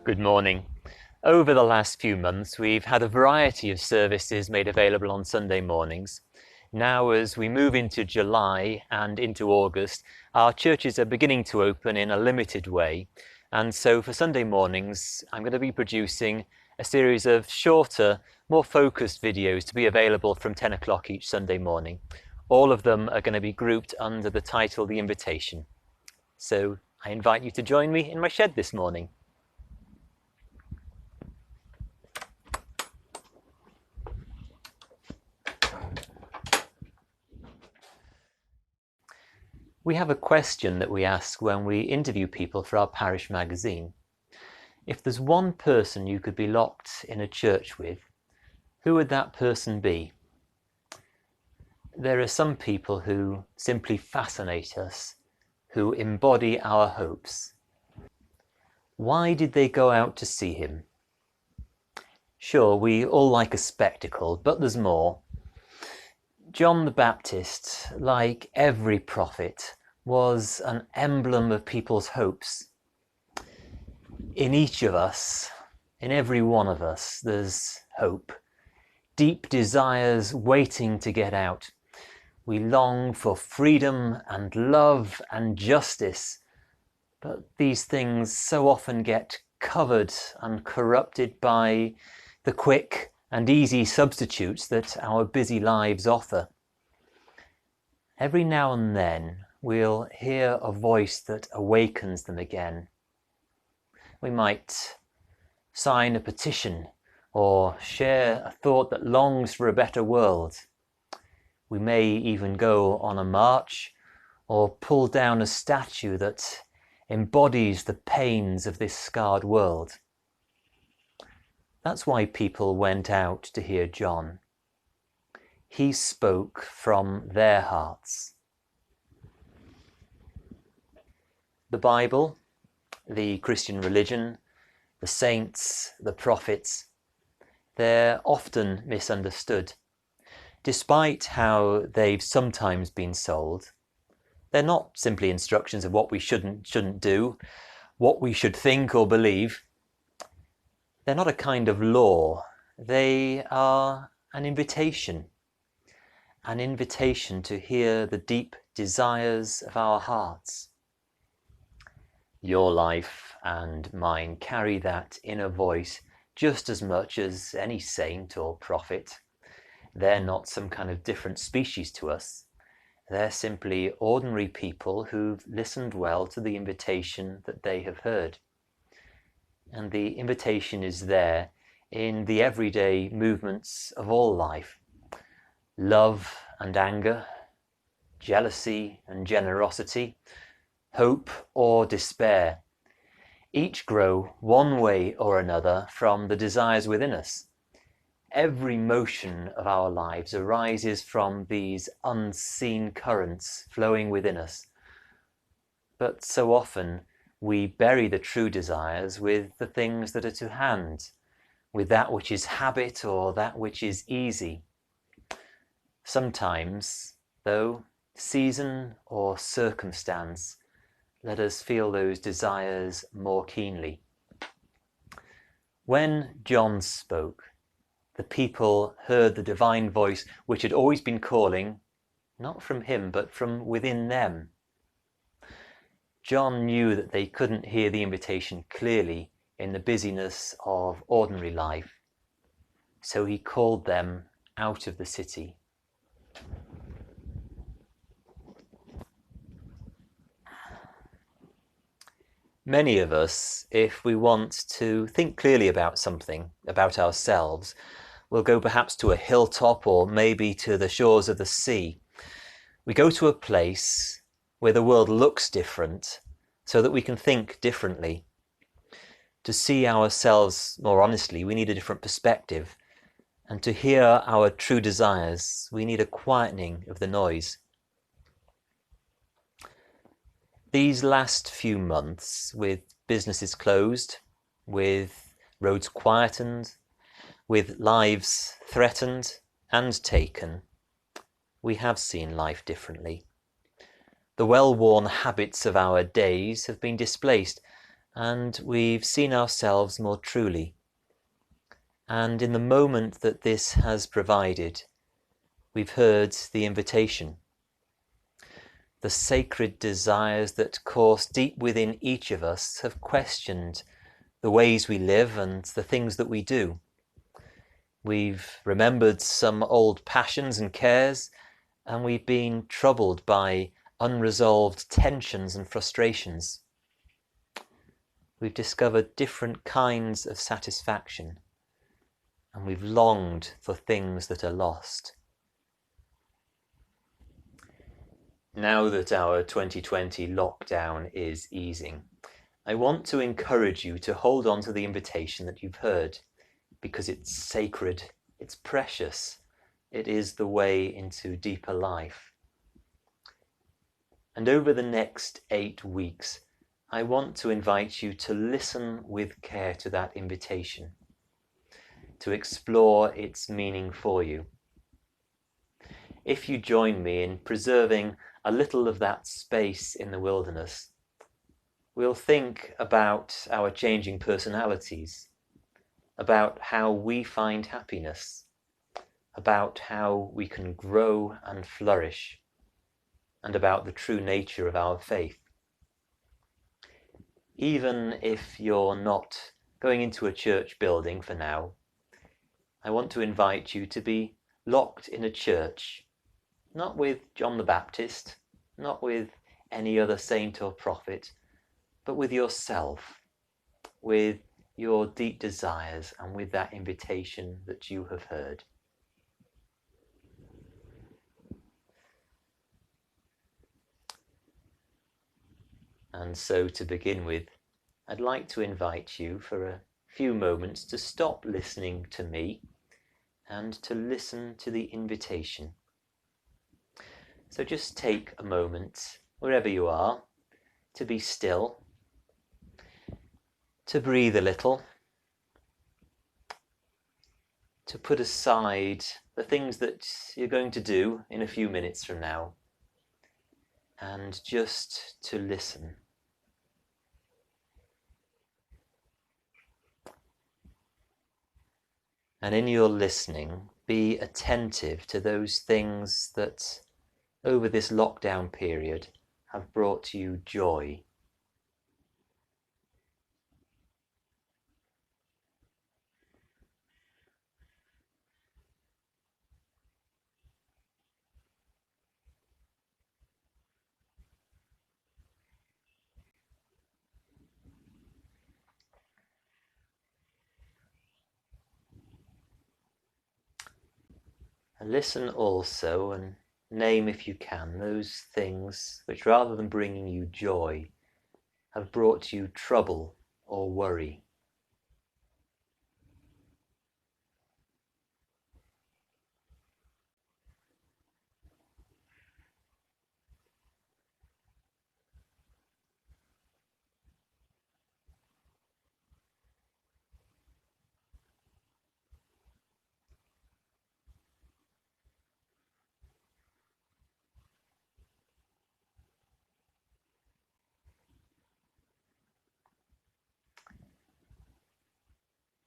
Good morning. Over the last few months, we've had a variety of services made available on Sunday mornings. Now, as we move into July and into August, our churches are beginning to open in a limited way. And so for Sunday mornings, I'm going to be producing a series of shorter, more focused videos to be available from 10 o'clock each Sunday morning. All of them are going to be grouped under the title, The Invitation. So I invite you to join me in my shed this morning. We have a question that we ask when we interview people for our parish magazine. If there's one person you could be locked in a church with, who would that person be? There are some people who simply fascinate us, who embody our hopes. Why did they go out to see him? Sure, we all like a spectacle, but there's more. John the Baptist, like every prophet, was an emblem of people's hopes. In each of us, in every one of us, there's hope, deep desires waiting to get out. We long for freedom and love and justice, but these things so often get covered and corrupted by the quick and easy substitutes that our busy lives offer. Every now and then we'll hear a voice that awakens them again. We might sign a petition or share a thought that longs for a better world. We may even go on a march or pull down a statue that embodies the pains of this scarred world. That's why people went out to hear John. He spoke from their hearts. The Bible, the Christian religion, the saints, the prophets, they're often misunderstood. Despite how they've sometimes been sold, they're not simply instructions of what we shouldn't do, what we should think or believe. They're not a kind of law. They are an invitation to hear the deep desires of our hearts. Your life and mine carry that inner voice just as much as any saint or prophet. They're not some kind of different species to us. They're simply ordinary people who've listened well to the invitation that they have heard. And the invitation is there in the everyday movements of all life. Love and anger, jealousy and generosity, hope or despair, each grow one way or another from the desires within us. Every motion of our lives arises from these unseen currents flowing within us. But so often we bury the true desires with the things that are to hand, with that which is habit or that which is easy. Sometimes, though, season or circumstance let us feel those desires more keenly. When John spoke, the people heard the divine voice which had always been calling, not from him, but from within them. John knew that they couldn't hear the invitation clearly in the busyness of ordinary life, so he called them out of the city. Many of us, if we want to think clearly about something, about ourselves, will go perhaps to a hilltop or maybe to the shores of the sea. We go to a place where the world looks different so that we can think differently. To see ourselves more honestly, we need a different perspective. And to hear our true desires, we need a quietening of the noise. These last few months, with businesses closed, with roads quietened, with lives threatened and taken, we have seen life differently. The well-worn habits of our days have been displaced, and we've seen ourselves more truly. And in the moment that this has provided, we've heard the invitation. The sacred desires that course deep within each of us have questioned the ways we live and the things that we do. We've remembered some old passions and cares, and we've been troubled by unresolved tensions and frustrations. We've discovered different kinds of satisfaction, and we've longed for things that are lost. Now that our 2020 lockdown is easing, I want to encourage you to hold on to the invitation that you've heard, because it's sacred, it's precious, it is the way into deeper life. And over the next 8 weeks, I want to invite you to listen with care to that invitation, to explore its meaning for you. If you join me in preserving a little of that space in the wilderness, we'll think about our changing personalities, about how we find happiness, about how we can grow and flourish, and about the true nature of our faith. Even if you're not going into a church building for now, I want to invite you to be locked in a church, not with John the Baptist, not with any other saint or prophet, but with yourself, with your deep desires and with that invitation that you have heard. And so to begin with, I'd like to invite you for a few moments to stop listening to me and to listen to the invitation. So just take a moment, wherever you are, to be still, to breathe a little, to put aside the things that you're going to do in a few minutes from now, and just to listen. And in your listening, be attentive to those things that over this lockdown period have brought you joy. And listen also, and name if you can, those things which rather than bringing you joy have brought you trouble or worry.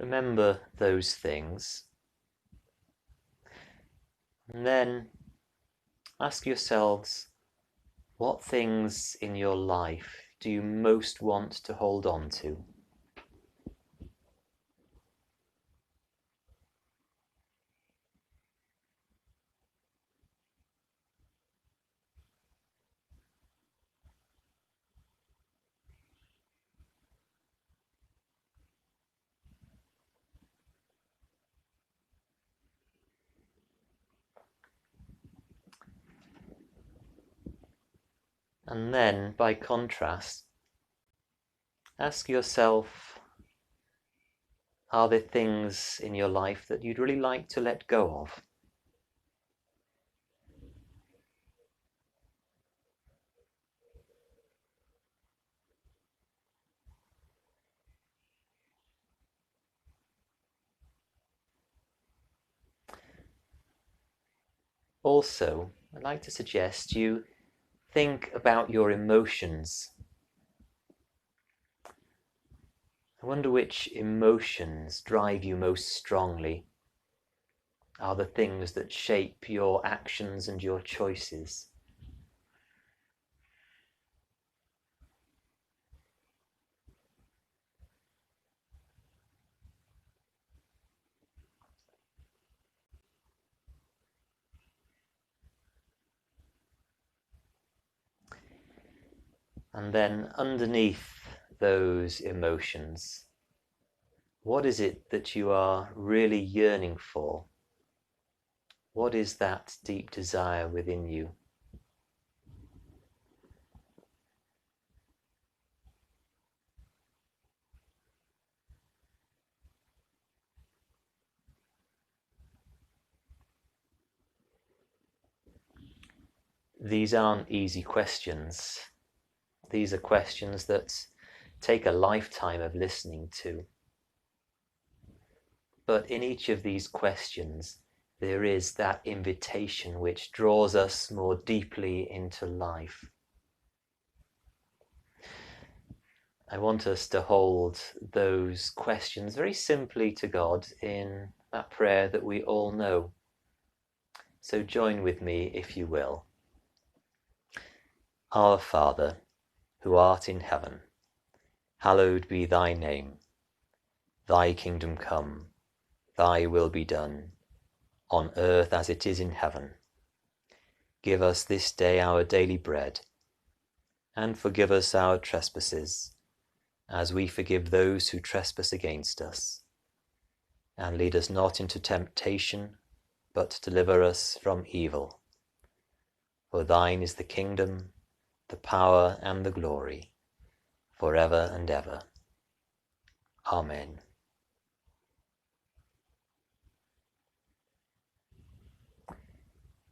Remember those things, and then ask yourselves, what things in your life do you most want to hold on to? And then, by contrast, ask yourself, are there things in your life that you'd really like to let go of? Also, I'd like to suggest you think about your emotions. I wonder which emotions drive you most strongly, are the things that shape your actions and your choices. And then underneath those emotions, what is it that you are really yearning for? What is that deep desire within you? These aren't easy questions. These are questions that take a lifetime of listening to. But in each of these questions, there is that invitation which draws us more deeply into life. I want us to hold those questions very simply to God in that prayer that we all know. So join with me if you will. Our Father, who art in heaven, hallowed be thy name. Thy kingdom come, thy will be done, on earth as it is in heaven. Give us this day our daily bread, and forgive us our trespasses, as we forgive those who trespass against us. And lead us not into temptation, but deliver us from evil. For thine is the kingdom, the power, and the glory, forever and ever. Amen.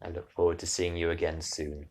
I look forward to seeing you again soon.